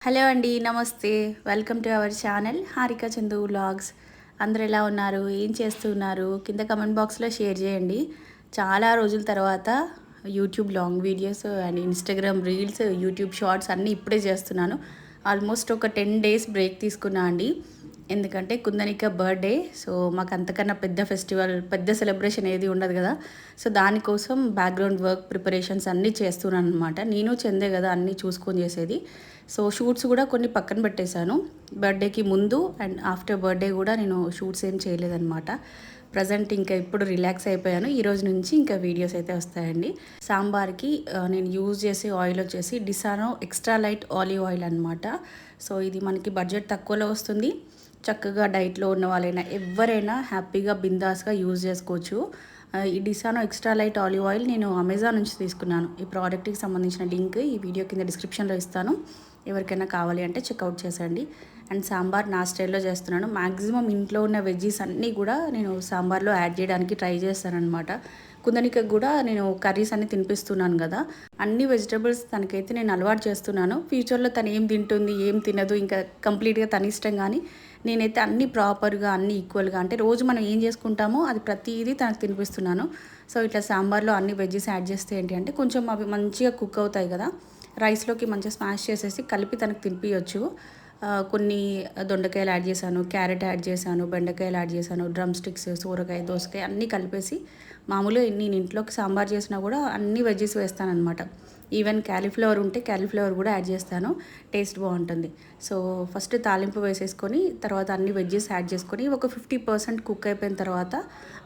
Hello అండి, నమస్తే. Welcome to our channel Harika Chandu vlogs. అందరు ఎలా ఉన్నారు, ఏం చేస్తున్నారు కింద కమెంట్ బాక్స్లో షేర్ చేయండి. చాలా రోజుల తర్వాత YouTube long videos and Instagram reels, YouTube shorts అన్నీ ఇప్పుడే చేస్తున్నాను. ఆల్మోస్ట్ ఒక 10 డేస్ బ్రేక్ తీసుకున్నా అండి. ఎందుకంటే కుందనిక బర్త్డే, సో మాకు అంతకన్నా పెద్ద ఫెస్టివల్, పెద్ద సెలబ్రేషన్ ఏది ఉండదు కదా. సో దానికోసం బ్యాక్గ్రౌండ్ వర్క్ ప్రిపరేషన్స్ అన్నీ చేస్తున్నాను అనమాట. నేను చెందే కదా అన్నీ చూసుకొని చేసేది. సో షూట్స్ కూడా కొన్ని పక్కన పెట్టేశాను. బర్త్డేకి ముందు అండ్ ఆఫ్టర్ బర్త్డే కూడా నేను షూట్స్ ఏం చేయలేదన్నమాట. ప్రజెంట్ ఇంకా ఇప్పుడు రిలాక్స్ అయిపోయాను. ఈ రోజు నుంచి ఇంకా వీడియోస్ అయితే వస్తాయండి. సాంబార్కి నేను యూజ్ చేసే ఆయిల్ వచ్చేసి Disano extra light olive oil అనమాట. సో ఇది మనకి బడ్జెట్ తక్కువలో వస్తుంది. చక్కగా డైట్లో ఉన్న వాళ్ళైనా ఎవరైనా హ్యాపీగా బిందాస్గా యూజ్ చేసుకోవచ్చు. ఈ Disano extra light olive oil నేను అమెజాన్ నుంచి తీసుకున్నాను. ఈ ప్రోడక్ట్కి సంబంధించిన లింక్ ఈ వీడియో కింద డిస్క్రిప్షన్లో ఇస్తాను. ఎవరికైనా కావాలి అంటే చెక్అవుట్ చేసేయండి. అండ్ సాంబార్ నా స్టైల్లో చేస్తున్నాను. మ్యాక్సిమం ఇంట్లో ఉన్న వెజ్జీస్ అన్నీ కూడా నేను సాంబార్లో యాడ్ చేయడానికి ట్రై చేస్తానన్నమాట. కుందనికకు కూడా నేను కర్రీస్ అన్నీ తినిపిస్తున్నాను కదా, అన్ని వెజిటబుల్స్ తనకైతే నేను అలవాటు చేస్తున్నాను. ఫ్యూచర్లో తను ఏం తింటుంది, ఏం తినదు, ఇంకా కంప్లీట్గా తన ఇష్టం. కానీ నేనైతే అన్నీ ప్రాపర్గా, అన్నీ ఈక్వల్గా, అంటే రోజు మనం ఏం చేసుకుంటామో అది ప్రతిదీ తనకు తినిపిస్తున్నాను. సో ఇట్లా సాంబార్లో అన్ని వెజ్జెస్ యాడ్ చేస్తే ఏంటి అంటే కొంచెం అవి మంచిగా కుక్ అవుతాయి కదా, రైస్లోకి మంచిగా స్మాష్ చేసేసి కలిపి తనకు తినిపించవచ్చు. కొన్ని దొండకాయలు యాడ్ చేశాను, క్యారెట్ యాడ్ చేశాను, బెండకాయలు యాడ్ చేశాను, డ్రమ్ స్టిక్స్, సోరకాయ, దోసకాయ అన్నీ కలిపేసి మామూలుగా నేను ఇంట్లోకి సాంబార్ చేసినా కూడా అన్ని వెజ్జెస్ వేస్తాను అనమాట. ఈవెన్ క్యాలీఫ్లవర్ ఉంటే క్యాలీఫ్లవర్ కూడా యాడ్ చేస్తాను, టేస్ట్ బాగుంటుంది. సో ఫస్ట్ తాలింపు వేసేసుకొని తర్వాత అన్ని వెజ్జెస్ యాడ్ చేసుకొని ఒక 50% కుక్ అయిపోయిన తర్వాత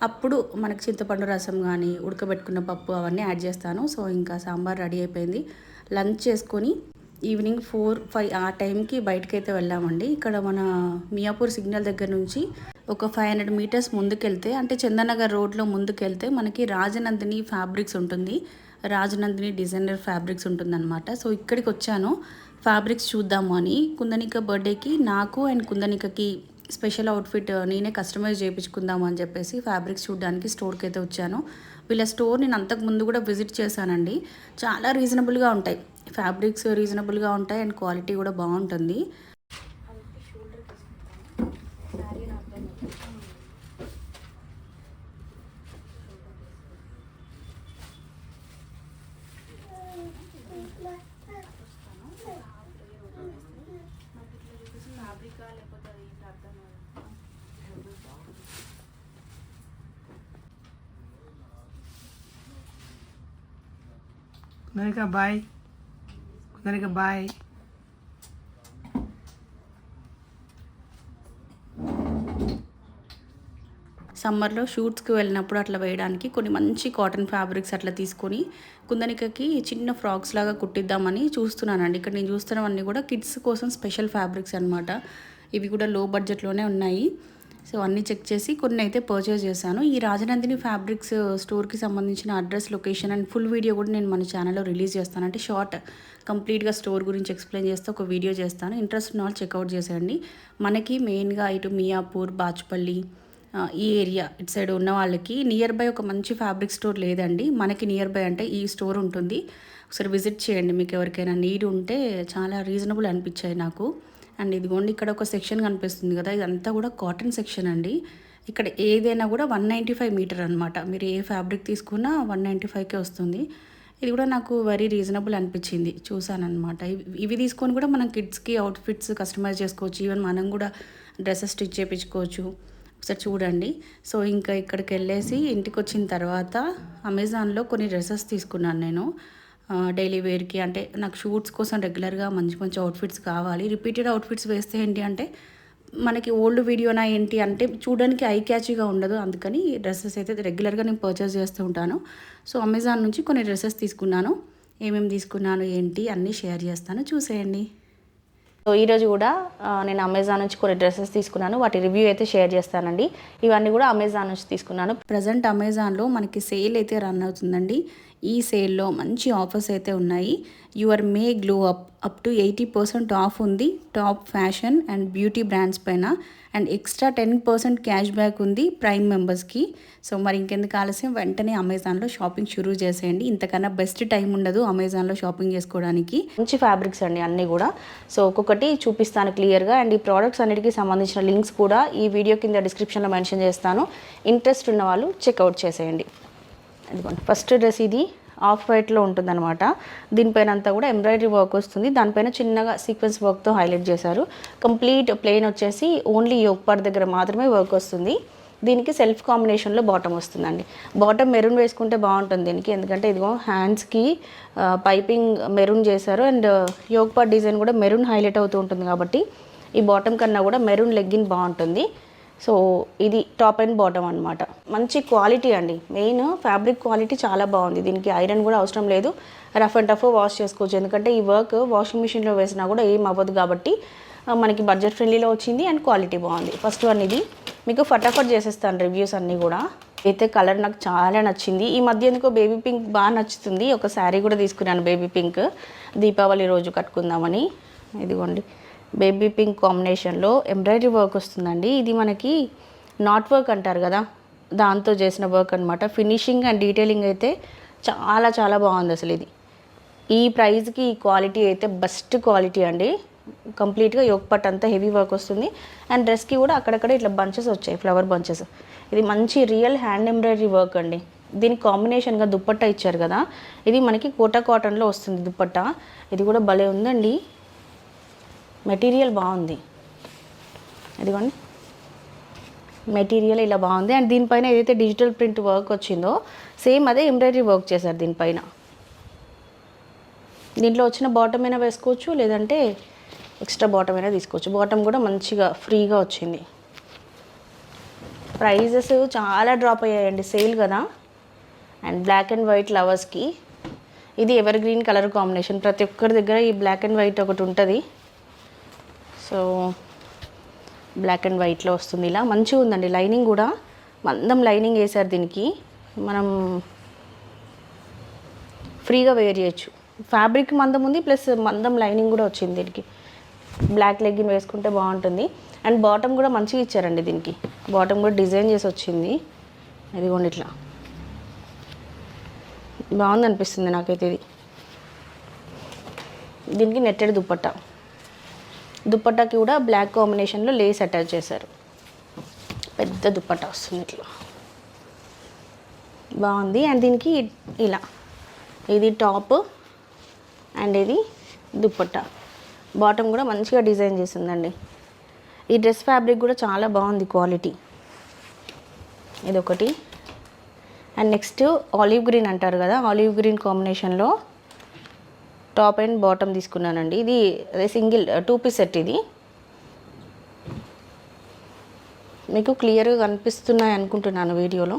అప్పుడు మనకి చింతపండు రసం కానీ ఉడకబెట్టుకున్న పప్పు అవన్నీ యాడ్ చేస్తాను. సో ఇంకా సాంబార్ రెడీ అయిపోయింది. లంచ్ చేసుకొని ఈవినింగ్ 4-5 ఆ టైంకి బయటకైతే వెళ్ళామండి. ఇక్కడ మన మియాపూర్ సిగ్నల్ దగ్గర నుంచి ఒక 500 మీటర్స్ ముందుకెళ్తే, అంటే చందనగర్ రోడ్లో ముందుకెళ్తే మనకి రాజనందిని ఫ్యాబ్రిక్స్ ఉంటుంది. రాజనందిని డిజైనర్ ఫ్యాబ్రిక్స్ ఉంటుందన్నమాట. సో ఇక్కడికి వచ్చాను ఫ్యాబ్రిక్స్ చూద్దాము అని. కుందనిక బర్త్డేకి నాకు అండ్ కుందనికకి స్పెషల్ అవుట్ఫిట్ నేనే కస్టమైజ్ చేయించుకుందాము అని చెప్పేసి ఫ్యాబ్రిక్స్ చూడడానికి స్టోర్కి అయితే వచ్చాను. వీళ్ళ స్టోర్ నేను అంతకు ముందు కూడా విజిట్ చేశానండి. చాలా రీజనబుల్గా ఉంటాయి ఫ్యాబ్రిక్స్, రీజనబుల్గా ఉంటాయి అండ్ క్వాలిటీ కూడా బాగుంటుంది. Kundanika bye, Kundanika bye. సమ్మర్లో షూట్స్కి వెళ్ళినప్పుడు అట్లా వేయడానికి కొన్ని మంచి కాటన్ ఫ్యాబ్రిక్స్ అట్లా తీసుకొని కుందనికకి చిన్న ఫ్రాక్స్ లాగా కుట్టిద్దామని చూస్తున్నానండి. ఇక్కడ నేను చూస్తున్నవన్నీ కూడా కిడ్స్ కోసం స్పెషల్ ఫ్యాబ్రిక్స్ అనమాట. ఇవి కూడా లో బడ్జెట్లోనే ఉన్నాయి. సో అన్నీ చెక్ చేసి కొన్ని అయితే పర్చేస్ చేశాను. ఈ రాజనందిని ఫ్యాబ్రిక్స్ స్టోర్కి సంబంధించిన address, location and full video కూడా నేను మన ఛానల్లో రిలీజ్ చేస్తాను. అంటే షార్ట్ కంప్లీట్గా స్టోర్ గురించి ఎక్స్ప్లెయిన్ చేస్తే ఒక వీడియో చేస్తాను. ఇంట్రెస్ట్ ఉన్న వాళ్ళు చెక్అవుట్ చేసేయండి. మనకి మెయిన్గా ఇటు మియాపూర్, బాచుపల్లి ఈ ఏరియా ఇటు సైడ్ ఉన్న వాళ్ళకి నియర్ బై ఒక మంచి ఫ్యాబ్రిక్ స్టోర్ లేదండి. మనకి నియర్ బై అంటే ఈ స్టోర్ ఉంటుంది. ఒకసారి విజిట్ చేయండి. మీకు ఎవరికైనా నీడ్ ఉంటే చాలా రీజనబుల్ అనిపించాయి నాకు. అండ్ ఇదిగోండి ఇక్కడ ఒక సెక్షన్ కనిపిస్తుంది కదా, ఇదంతా కూడా కాటన్ సెక్షన్ అండి. ఇక్కడ ఏదైనా కూడా 195 మీటర్ అనమాట. మీరు ఏ ఫ్యాబ్రిక్ తీసుకున్నా 195కే వస్తుంది. ఇది కూడా నాకు వెరీ రీజనబుల్ అనిపించింది, చూసానమాట. ఇవి తీసుకొని కూడా మనం కిడ్స్కి అవుట్ఫిట్స్ కస్టమైజ్ చేసుకోవచ్చు. ఈవెన్ మనం కూడా డ్రెస్సెస్ స్టిచ్ చేయించుకోవచ్చు. ఒకసారి చూడండి. సో ఇంకా ఇక్కడికి వెళ్ళేసి ఇంటికి వచ్చిన తర్వాత అమెజాన్లో కొన్ని డ్రెస్సెస్ తీసుకున్నాను నేను డైలీ వేర్కి. అంటే నాకు షూట్స్ కోసం రెగ్యులర్గా మంచి మంచి అవుట్ఫిట్స్ కావాలి. రిపీటెడ్ అవుట్ఫిట్స్ వేస్తే ఏంటి అంటే మనకి ఓల్డ్ వీడియోనా ఏంటి అంటే చూడడానికి ఐ క్యాచీగా ఉండదు. అందుకని డ్రెస్సెస్ అయితే రెగ్యులర్గా నేను పర్చేస్ చేస్తూ ఉంటాను. సో అమెజాన్ నుంచి కొన్ని డ్రెస్సెస్ తీసుకున్నాను. ఏమేమి తీసుకున్నాను ఏంటి అన్నీ షేర్ చేస్తాను, చూసేయండి. సో ఈరోజు కూడా నేను అమెజాన్ నుంచి కొన్ని డ్రెస్సెస్ తీసుకున్నాను. వాటి రివ్యూ అయితే షేర్ చేస్తానండి. ఇవన్నీ కూడా అమెజాన్ నుంచి తీసుకున్నాను. ప్రజెంట్ అమెజాన్లో మనకి సేల్ అయితే రన్ అవుతుందండి. ఈ సేల్లో మంచి ఆఫర్స్ అయితే ఉన్నాయి. Your May glow up to 80% off ఉంది top fashion and beauty brands పైన. అండ్ ఎక్స్ట్రా 10% క్యాష్ బ్యాక్ ఉంది ప్రైమ్ మెంబర్స్కి. సో మరి ఇంకెందుకు ఆలస్యం, వెంటనే అమెజాన్లో షాపింగ్ షురూ చేసేయండి. ఇంతకన్నా బెస్ట్ టైం ఉండదు అమెజాన్లో షాపింగ్ చేసుకోవడానికి. మంచి ఫ్యాబ్రిక్స్ అండి అన్నీ కూడా. సో ఒక్కొక్కటి చూపిస్తాను క్లియర్గా. అండ్ ఈ ప్రోడక్ట్స్ అన్నిటికీ సంబంధించిన లింక్స్ కూడా ఈ వీడియో కింద డిస్క్రిప్షన్లో మెన్షన్ చేస్తాను. ఇంట్రెస్ట్ ఉన్న వాళ్ళు చెక్అవుట్ చేసేయండి. ఇదిగోండి ఫస్ట్ డ్రెస్ ఇది ఆఫ్ వైట్లో ఉంటుందన్నమాట. దీనిపైన అంతా కూడా ఎంబ్రాయిడరీ వర్క్ వస్తుంది. దానిపైన చిన్నగా సీక్వెన్స్ వర్క్తో హైలైట్ చేశారు. కంప్లీట్ ప్లెయిన్ వచ్చేసి ఓన్లీ యోక్ పార్ట్ దగ్గర మాత్రమే వర్క్ వస్తుంది. దీనికి సెల్ఫ్ కాంబినేషన్లో బాటమ్ వస్తుందండి. బాటమ్ మెరూన్ వేసుకుంటే బాగుంటుంది దీనికి, ఎందుకంటే ఇదిగో హ్యాండ్స్కి పైపింగ్ మెరూన్ చేశారు. అండ్ యోక్ పార్ట్ డిజైన్ కూడా మెరూన్ హైలైట్ అవుతూ ఉంటుంది కాబట్టి ఈ బాటమ్ కన్నా కూడా మెరూన్ లెగ్గిన్ బాగుంటుంది. సో ఇది టాప్ అండ్ బాటమ్ అనమాట. మంచి క్వాలిటీ అండి. మెయిన్ ఫ్యాబ్రిక్ క్వాలిటీ చాలా బాగుంది. దీనికి ఐరన్ కూడా అవసరం లేదు. రఫ్ అండ్ టఫ్ వాష్ చేసుకోవచ్చు, ఎందుకంటే ఈ వర్క్ వాషింగ్ మిషన్లో వేసినా కూడా ఏం అవ్వదు కాబట్టి మనకి బడ్జెట్ ఫ్రెండ్లీలో వచ్చింది అండ్ క్వాలిటీ బాగుంది. ఫస్ట్ వన్ ఇది మీకు ఫటాఫట్ చేసేస్తాను రివ్యూస్ అన్నీ కూడా. అయితే కలర్ నాకు చాలా నచ్చింది. ఈ మధ్య ఎందుకో బేబీ పింక్ బాగా నచ్చుతుంది. ఒక శారీ కూడా తీసుకున్నాను బేబీ పింక్, దీపావళి రోజు కట్టుకుందామని. ఇదిగోండి బేబీ పింక్ కాంబినేషన్లో ఎంబ్రాయిడరీ వర్క్ వస్తుందండి. ఇది మనకి నాట్ వర్క్ అంటారు కదా, దాంతో చేసిన వర్క్ అనమాట. ఫినిషింగ్ అండ్ డీటెయిలింగ్ అయితే చాలా చాలా బాగుంది అసలు. ఇది ఈ ప్రైస్కి ఈ క్వాలిటీ అయితే బెస్ట్ క్వాలిటీ అండి. కంప్లీట్గా యోక్ పట్ అంతా హెవీ వర్క్ వస్తుంది. అండ్ డ్రెస్కి కూడా అక్కడక్కడ ఇట్లా బంచెస్ వచ్చాయి, ఫ్లవర్ బంచెస్. ఇది మంచి రియల్ హ్యాండ్ ఎంబ్రాయిడరీ వర్క్ అండి. దీనికి కాంబినేషన్గా దుప్పట్టా ఇచ్చారు కదా, ఇది మనకి కోటా కాటన్లో వస్తుంది దుప్పట్టా. ఇది కూడా భలే ఉందండి, మెటీరియల్ బాగుంది. ఇదిగోండి మెటీరియల్ ఇలా బాగుంది. అండ్ దీనిపైన ఏదైతే డిజిటల్ ప్రింట్ వర్క్ వచ్చిందో సేమ్ అదే ఎంబ్రాయిడరీ వర్క్ చేశారు దీనిపైన. దీంట్లో వచ్చిన బాటమ్ అయినా వేసుకోవచ్చు, లేదంటే ఎక్స్ట్రా బాటమ్ అయినా తీసుకోవచ్చు. బాటమ్ కూడా మంచిగా ఫ్రీగా వచ్చింది. ప్రైజెస్ చాలా డ్రాప్ అయ్యాయండి, సేల్ కదా. అండ్ బ్లాక్ అండ్ వైట్ లవర్స్కి ఇది ఎవర్ గ్రీన్ కలర్ కాంబినేషన్. ప్రతి ఒక్కరి దగ్గర ఈ బ్లాక్ అండ్ వైట్ ఒకటి ఉంటుంది. సో బ్లాక్ అండ్ వైట్లో వస్తుంది. ఇలా మంచిగా ఉందండి. లైనింగ్ కూడా మందం లైనింగ్ వేసారు దీనికి, మనం ఫ్రీగా వేర్ చేయొచ్చు. ఫ్యాబ్రిక్ మందం ఉంది, ప్లస్ మందం లైనింగ్ కూడా వచ్చింది దీనికి. బ్లాక్ లెగ్గిన్ వేసుకుంటే బాగుంటుంది. అండ్ బాటమ్ కూడా మంచిగా ఇచ్చారండి దీనికి. బాటమ్ కూడా డిజైన్ చేసి వచ్చింది. ఇదిగోండి ఇట్లా బాగుంది అనిపిస్తుంది నాకైతే ఇది. దీనికి నెట్టెడ్ దుప్పట్టా. దుప్పట్టాకి కూడా బ్లాక్ కాంబినేషన్లో లేస్ అటాచ్ చేశారు. పెద్ద దుప్పట్టా వస్తుంది ఇట్లా, బాగుంది. అండ్ దీనికి ఇలా ఇది టాప్ అండ్ ఇది దుప్పట్టా. బాటమ్ కూడా మంచిగా డిజైన్ చేసిందండి. ఈ డ్రెస్ ఫ్యాబ్రిక్ కూడా చాలా బాగుంది క్వాలిటీ. ఇదొకటి. అండ్ నెక్స్ట్ ఆలివ్ గ్రీన్ అంటారు కదా, ఆలివ్ గ్రీన్ కాంబినేషన్లో టాప్ అండ్ బాటమ్ తీసుకున్నానండి. ఇది అదే సింగిల్ 2 పీస్ సెట్. ఇది మీకు క్లియర్గా కనిపిస్తున్నాయి అనుకుంటున్నాను వీడియోలో.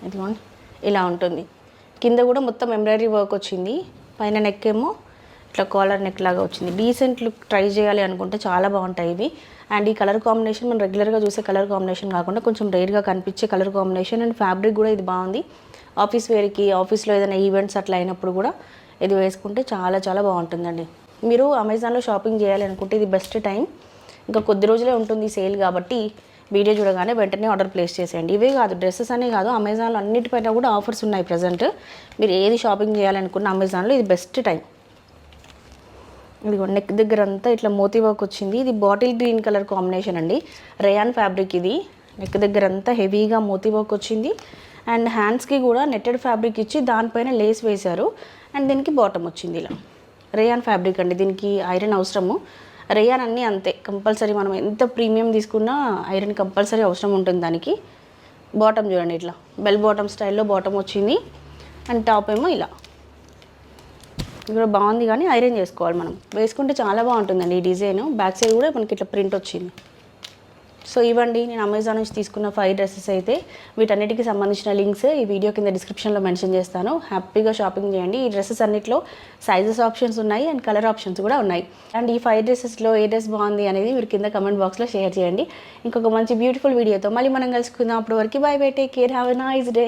ఇదిగోండి ఇలా ఉంటుంది. కింద కూడా మొత్తం ఎంబ్రాయిడరీ వర్క్ వచ్చింది. పైన నెక్ ఏమో ఇట్లా కాలర్ నెక్ లాగా వచ్చింది. డీసెంట్ లుక్ ట్రై చేయాలి అనుకుంటే చాలా బాగుంటాయి ఇవి. అండ్ ఈ కలర్ కాంబినేషన్ మనం రెగ్యులర్గా చూసే కలర్ కాంబినేషన్ కాకుండా కొంచెం రేర్గా కనిపించే కలర్ కాంబినేషన్. అండ్ ఫ్యాబ్రిక్ కూడా ఇది బాగుంది. ఆఫీస్ వేర్కి, ఆఫీస్లో ఏదైనా ఈవెంట్స్ అట్లా అయినప్పుడు కూడా ఇది వేసుకుంటే చాలా చాలా బాగుంటుందండి. మీరు అమెజాన్లో షాపింగ్ చేయాలి అనుకుంటే ఇది బెస్ట్ టైం. ఇంకా కొద్ది రోజులే ఉంటుంది సేల్ కాబట్టి వీడియో చూడగానే వెంటనే ఆర్డర్ ప్లేస్ చేసేయండి. ఇవే కాదు, డ్రెస్సెస్ అనే కాదు, అమెజాన్లో అన్నిటిపైన కూడా ఆఫర్స్ ఉన్నాయి ప్రజెంట్. మీరు ఏది షాపింగ్ చేయాలనుకున్న అమెజాన్లో ఇది బెస్ట్ టైం. ఇదిగో నెక్ దగ్గర అంతా ఇట్లా మోతీ వర్క్ వచ్చింది. ఇది బాటిల్ గ్రీన్ కలర్ కాంబినేషన్ అండి. రేయాన్ ఫ్యాబ్రిక్ ఇది. నెక్ దగ్గర అంతా హెవీగా మోతీ వర్క్ వచ్చింది. అండ్ హ్యాండ్స్కి కూడా నెట్టెడ్ ఫ్యాబ్రిక్ ఇచ్చి దానిపైన లేస్ వేశారు. అండ్ దీనికి బాటమ్ వచ్చింది ఇలా. రేయాన్ ఫ్యాబ్రిక్ అండి, దీనికి ఐరన్ అవసరము. రేయాన్ అన్నీ అంతే కంపల్సరీ, మనం ఎంత ప్రీమియం తీసుకున్నా ఐరన్ కంపల్సరీ అవసరం ఉంటుంది దానికి. బాటమ్ చూడండి ఇట్లా బెల్ బాటమ్ స్టైల్లో బాటమ్ వచ్చింది. అండ్ టాప్ ఏమో ఇలా. ఇక్కడ బాగుంది కానీ ఐరన్ చేసుకోవాలి, మనం వేసుకుంటే చాలా బాగుంటుందండి ఈ డిజైన్. బ్యాక్ సైడ్ కూడా మనకి ఇట్లా ప్రింట్ వచ్చింది. సో ఇవ్వండి నేను అమెజాన్ నుంచి తీసుకున్న 5 డ్రెస్సెస్ అయితే. వీటన్నిటికీ సంబంధించిన లింక్స్ ఈ వీడియో కింద డిస్క్రిప్షన్లో మెన్షన్ చేస్తాను. హ్యాపీగా షాపింగ్ చేయండి. ఈ డ్రెస్సెస్ అన్నిట్లో సైజెస్ ఆప్షన్స్ ఉన్నాయి అండ్ కలర్ ఆప్షన్స్ కూడా ఉన్నాయి. అండ్ ఈ 5 డ్రెస్సెస్లో ఏ డ్రెస్ బాగుంది అనేది మీరు కింద కమెంట్ బాక్స్లో షేర్ చేయండి. ఇంకొక మంచి బ్యూటిఫుల్ వీడియోతో మళ్ళీ మనం కలుసుకుందాం. అప్పటి వరకు by by, take care, have a nice day.